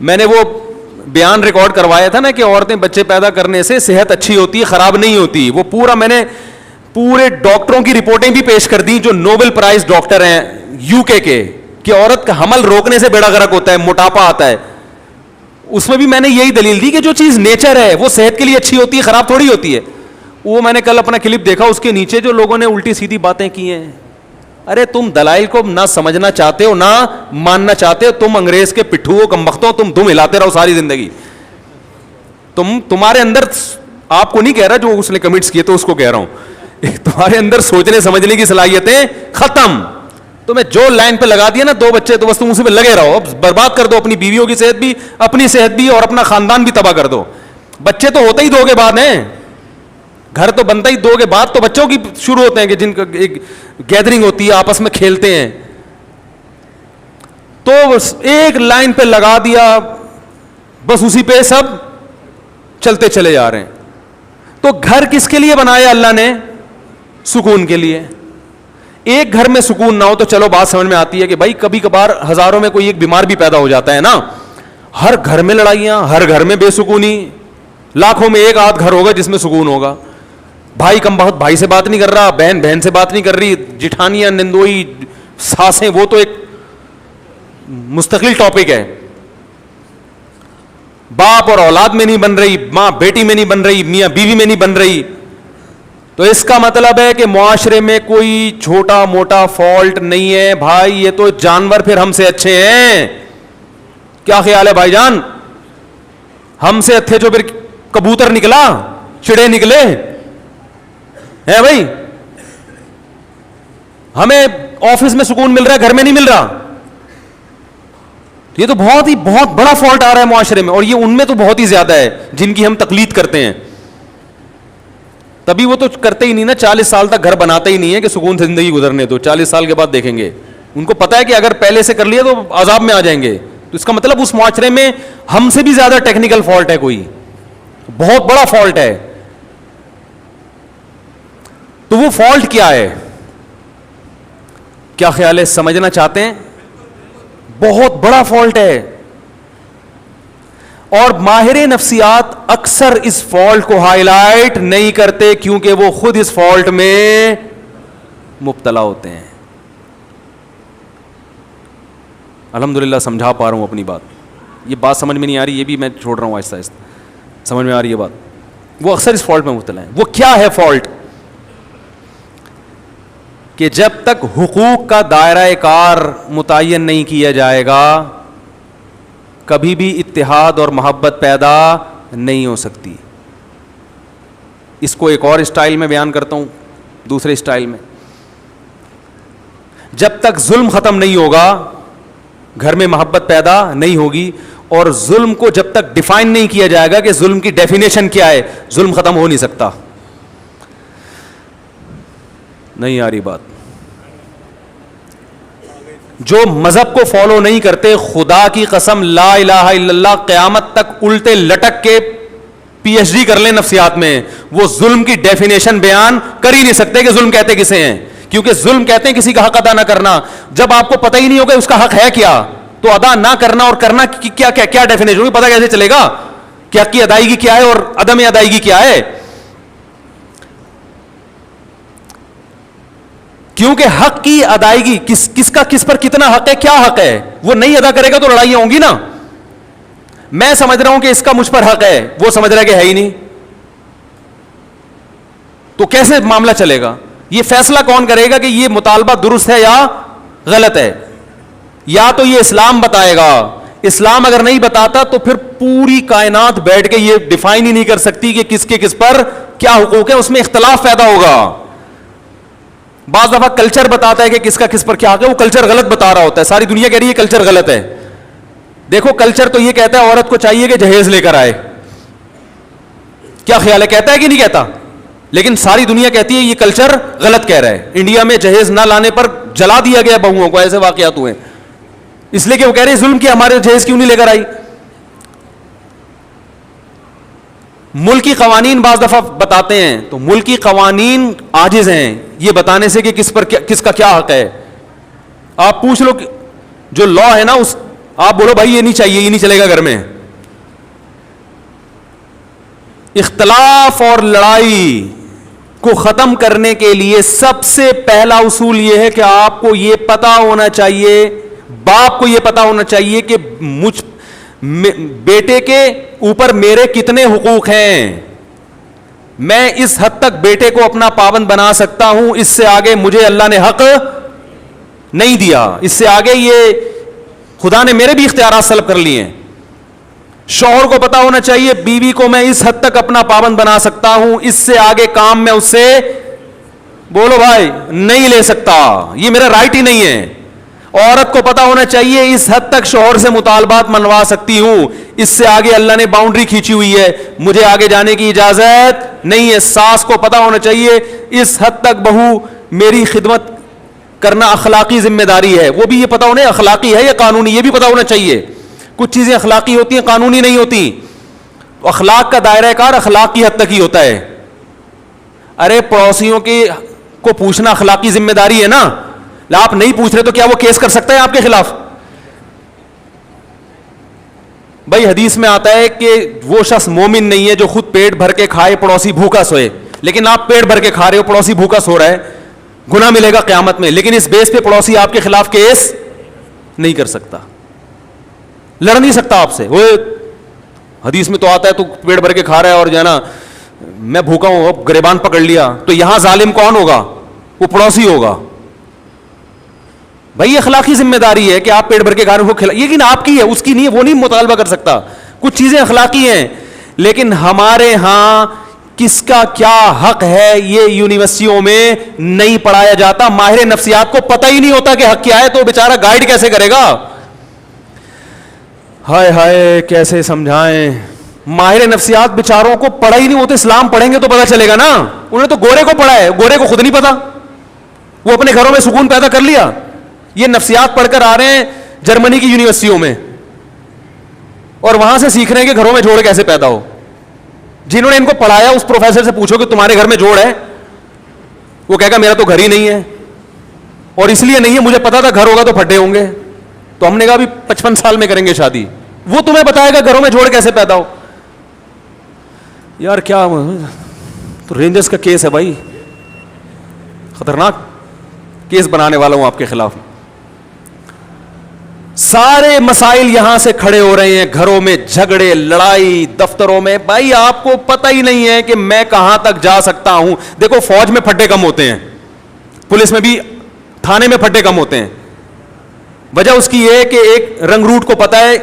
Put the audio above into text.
میں نے وہ بیان ریکارڈ کروایا تھا نا کہ عورتیں بچے پیدا کرنے سے صحت اچھی ہوتی ہے, خراب نہیں ہوتی. وہ پورا میں نے پورے ڈاکٹروں کی رپورٹیں بھی پیش کر دی جو نوبل پرائز ڈاکٹر ہیں یو کے کہ عورت کا حمل روکنے سے بیڑا غرق ہوتا ہے, موٹاپا آتا ہے. اس میں بھی میں نے یہی دلیل دی کہ جو چیز نیچر ہے وہ صحت کے لیے اچھی ہوتی ہے, خراب تھوڑی ہوتی ہے. وہ میں نے کل اپنا کلپ دیکھا, اس کے نیچے جو لوگوں نے الٹی سیدھی باتیں کی ہیں. ارے تم دلائل کو نہ سمجھنا چاہتے ہو نہ ماننا چاہتے ہو, تم انگریز کے پٹھو ہو, کمبختوں, تم دم ہلاتے رہو ساری زندگی. تمہارے اندر, آپ کو نہیں کہہ رہا جو اس نے کمنٹس کیے تو اس کو کہہ رہا ہوں, تمہارے اندر سوچنے سمجھنے کی صلاحیتیں ختم. تمہیں جو لائن پہ لگا دیا نا 2 بچے تو بس تم اسی پہ لگے رہو, برباد کر دو اپنی بیویوں کی صحت بھی, اپنی صحت بھی, اور اپنا خاندان بھی تباہ کر دو. بچے تو ہوتے ہی 2 کے بعد ہیں, گھر تو بنتا ہی 2 کے بعد تو بچوں کی شروع ہوتے ہیں کہ جن کا ایک گیدرنگ ہوتی ہے, آپس میں کھیلتے ہیں. تو ایک لائن پہ لگا دیا, بس اسی پہ سب چلتے چلے جا رہے ہیں. تو گھر کس کے لیے بنایا اللہ نے؟ سکون کے لیے. ایک گھر میں سکون نہ ہو تو چلو بات سمجھ میں آتی ہے کہ بھائی کبھی کبھار ہزاروں میں کوئی ایک بیمار بھی پیدا ہو جاتا ہے نا. ہر گھر میں لڑائیاں, ہر گھر میں بے سکونی, لاکھوں میں ایک آدھ گھر ہوگا جس میں سکون ہوگا. بھائی کم بہت بھائی سے بات نہیں کر رہا, بہن بہن سے بات نہیں کر رہی, جٹھانیاں, نندوئی, ساسیں, وہ تو ایک مستقل ٹاپک ہے. باپ اور اولاد میں نہیں بن رہی, ماں بیٹی میں نہیں بن رہی, میاں بیوی میں نہیں بن رہی. تو اس کا مطلب ہے کہ معاشرے میں کوئی چھوٹا موٹا فالٹ نہیں ہے بھائی, یہ تو جانور پھر ہم سے اچھے ہیں. کیا خیال ہے بھائی جان؟ ہم سے اچھے جو پھر کبوتر نکلا, چڑے نکلے ہیں بھائی. ہمیں آفس میں سکون مل رہا ہے, گھر میں نہیں مل رہا. یہ تو بہت بڑا فالٹ آ رہا ہے معاشرے میں, اور یہ ان میں تو بہت ہی زیادہ ہے جن کی ہم تقلید کرتے ہیں. تبھی وہ تو کرتے ہی نہیں نا, 40 سال تک گھر بناتے ہی نہیں ہے کہ سکون سے زندگی گزرنے دو, 40 سال کے بعد دیکھیں گے. ان کو پتا ہے کہ اگر پہلے سے کر لیا تو عذاب میں آ جائیں گے. تو اس کا مطلب اس معاشرے میں ہم سے بھی زیادہ ٹیکنیکل فالٹ ہے, کوئی بہت بڑا فالٹ ہے. تو وہ فالٹ کیا ہے؟ کیا خیال ہے, سمجھنا چاہتے ہیں؟ بہت بڑا فالٹ ہے. اور ماہر نفسیات اکثر اس فالٹ کو ہائی لائٹ نہیں کرتے کیونکہ وہ خود اس فالٹ میں مبتلا ہوتے ہیں. الحمدللہ سمجھا پا رہا ہوں اپنی بات. یہ بات سمجھ میں نہیں آ رہی, یہ بھی میں چھوڑ رہا ہوں آہستہ آہستہ. سمجھ میں آ رہی ہے بات؟ وہ اکثر اس فالٹ میں مبتلا ہیں. وہ کیا ہے فالٹ؟ کہ جب تک حقوق کا دائرہ کار متعین نہیں کیا جائے گا کبھی بھی اتحاد اور محبت پیدا نہیں ہو سکتی. اس کو ایک اور اسٹائل میں بیان کرتا ہوں, دوسرے اسٹائل میں. جب تک ظلم ختم نہیں ہوگا گھر میں محبت پیدا نہیں ہوگی, اور ظلم کو جب تک ڈیفائن نہیں کیا جائے گا کہ ظلم کی ڈیفینیشن کیا ہے, ظلم ختم ہو نہیں سکتا. نہیں آ رہی بات؟ جو مذہب کو فالو نہیں کرتے, خدا کی قسم لا الہ الا اللہ, قیامت تک الٹے لٹک کے پی ایچ ڈی کر لیں نفسیات میں, وہ ظلم کی ڈیفینیشن بیان کر ہی نہیں سکتے کہ ظلم کہتے کسے ہیں. کیونکہ ظلم کہتے ہیں کسی کا حق ادا نہ کرنا. جب آپ کو پتہ ہی نہیں ہوگا اس کا حق ہے کیا, تو ادا نہ کرنا اور کرنا کی کیا ڈیفینیشن ہوگی, پتہ کیسے چلے گا کہ حق کی ادائیگی کیا ہے اور عدم ادائیگی کیا ہے؟ کیونکہ حق کی ادائیگی کس کا کس پر کتنا حق ہے, کیا حق ہے, وہ نہیں ادا کرے گا تو لڑائیاں ہوں گی نا. میں سمجھ رہا ہوں کہ اس کا مجھ پر حق ہے, وہ سمجھ رہا ہے کہ ہے ہی نہیں, تو کیسے معاملہ چلے گا؟ یہ فیصلہ کون کرے گا کہ یہ مطالبہ درست ہے یا غلط ہے؟ یا تو یہ اسلام بتائے گا. اسلام اگر نہیں بتاتا تو پھر پوری کائنات بیٹھ کے یہ ڈیفائن ہی نہیں کر سکتی کہ کس کے کس پر کیا حقوق ہے, اس میں اختلاف پیدا ہوگا. بعض دفعہ کلچر بتاتا ہے کہ کس کا کس پر کیا حق ہے, وہ کلچر غلط بتا رہا ہوتا ہے. ساری دنیا کہہ رہی ہے کلچر غلط ہے. دیکھو کلچر تو یہ کہتا ہے عورت کو چاہیے کہ جہیز لے کر آئے. کیا خیال ہے, کہتا ہے کہ نہیں کہتا؟ لیکن ساری دنیا کہتی ہے یہ کلچر غلط کہہ رہا ہے. انڈیا میں جہیز نہ لانے پر جلا دیا گیا بہوؤں کو, ایسے واقعات ہوئے, اس لیے کہ وہ کہہ رہے ہیں ظلم کیا, ہمارے جہیز کیوں نہیں لے کر آئی. ملکی قوانین بعض دفعہ بتاتے ہیں تو ملکی قوانین عاجز ہیں یہ بتانے سے کہ کس پر کس کا کیا حق ہے. آپ پوچھ لو جو لا ہے نا آپ بولو بھائی یہ نہیں چاہیے, یہ نہیں چلے گا گھر میں. اختلاف اور لڑائی کو ختم کرنے کے لیے سب سے پہلا اصول یہ ہے کہ آپ کو یہ پتا ہونا چاہیے, باپ کو یہ پتا ہونا چاہیے کہ بیٹے کے اوپر میرے کتنے حقوق ہیں. میں اس حد تک بیٹے کو اپنا پابند بنا سکتا ہوں, اس سے آگے مجھے اللہ نے حق نہیں دیا, اس سے آگے یہ خدا نے میرے بھی اختیارات سلب کر لیے ہیں. شوہر کو پتا ہونا چاہیے بیوی کو میں اس حد تک اپنا پابند بنا سکتا ہوں, اس سے آگے کام میں اس سے بولو بھائی نہیں لے سکتا, یہ میرا رائٹ ہی نہیں ہے. عورت کو پتا ہونا چاہیے اس حد تک شوہر سے مطالبات منوا سکتی ہوں, اس سے آگے اللہ نے باؤنڈری کھینچی ہوئی ہے, مجھے آگے جانے کی اجازت نہیں ہے. ساس کو پتا ہونا چاہیے اس حد تک بہو میری خدمت کرنا اخلاقی ذمہ داری ہے, وہ بھی یہ پتا ہونا اخلاقی ہے یا قانونی, یہ بھی پتا ہونا چاہیے. کچھ چیزیں اخلاقی ہوتی ہیں, قانونی نہیں ہوتی. اخلاق کا دائرہ کار اخلاق کی حد تک ہی ہوتا ہے. ارے پڑوسیوں کو پوچھنا اخلاقی ذمہ داری ہے نا, آپ نہیں پوچھ رہے تو کیا وہ کیس کر سکتا ہے آپ کے خلاف؟ بھائی حدیث میں آتا ہے کہ وہ شخص مومن نہیں ہے جو خود پیٹ بھر کے کھائے پڑوسی بھوکا سوئے. لیکن آپ پیٹ بھر کے کھا رہے ہو, پڑوسی بھوکا سو رہا ہے, گناہ ملے گا قیامت میں, لیکن اس بیس پہ پڑوسی آپ کے خلاف کیس نہیں کر سکتا, لڑ نہیں سکتا آپ سے. وہ حدیث میں تو آتا ہے تو پیٹ بھر کے کھا رہا ہے اور جو ہے نا میں بھوکا ہوں, اب گریبان پکڑ لیا, تو یہاں ظالم کون ہوگا؟ وہ پڑوسی ہوگا. بھائی اخلاقی ذمہ داری ہے کہ آپ پیٹ بھر کے کھا رہے ہو, لیکن آپ کی ہے, اس کی نہیں ہے, وہ نہیں مطالبہ کر سکتا. کچھ چیزیں اخلاقی ہیں, لیکن ہمارے ہاں کس کا کیا حق ہے یہ یونیورسٹیوں میں نہیں پڑھایا جاتا. ماہر نفسیات کو پتہ ہی نہیں ہوتا کہ حق کیا ہے, تو بیچارہ گائیڈ کیسے کرے گا؟ ہائے ہائے کیسے سمجھائیں. ماہر نفسیات بیچاروں کو پڑھا ہی نہیں ہوتا. اسلام پڑھیں گے تو پتہ چلے گا نا. انہوں نے تو گورے کو پڑھا ہے, گورے کو خود نہیں پتا, وہ اپنے گھروں میں سکون پیدا کر لیا. یہ نفسیات پڑھ کر آ رہے ہیں جرمنی کی یونیورسٹیوں میں, اور وہاں سے سیکھ رہے ہیں کہ گھروں میں جوڑ کیسے پیدا ہو. جنہوں نے ان کو پڑھایا اس پروفیسر سے پوچھو کہ تمہارے گھر میں جوڑ ہے, وہ کہے گا میرا تو گھر ہی نہیں ہے, اور اس لیے نہیں ہے مجھے پتا تھا گھر ہوگا تو پھٹے ہوں گے. تو ہم نے کہا بھی 55 سال میں کریں گے شادی, وہ تمہیں بتائے گا گھروں میں جوڑ کیسے پیدا ہو. یار کیا تو رینجرز کا کیس ہے بھائی, خطرناک کیس بنانے والا ہوں آپ کے خلاف. سارے مسائل یہاں سے کھڑے ہو رہے ہیں, گھروں میں جھگڑے لڑائی, دفتروں میں. بھائی آپ کو پتہ ہی نہیں ہے کہ میں کہاں تک جا سکتا ہوں. دیکھو فوج میں پھٹے کم ہوتے ہیں, پولیس میں بھی, تھانے میں پھٹے کم ہوتے ہیں. وجہ اس کی یہ ہے کہ ایک رنگ روٹ کو پتہ ہے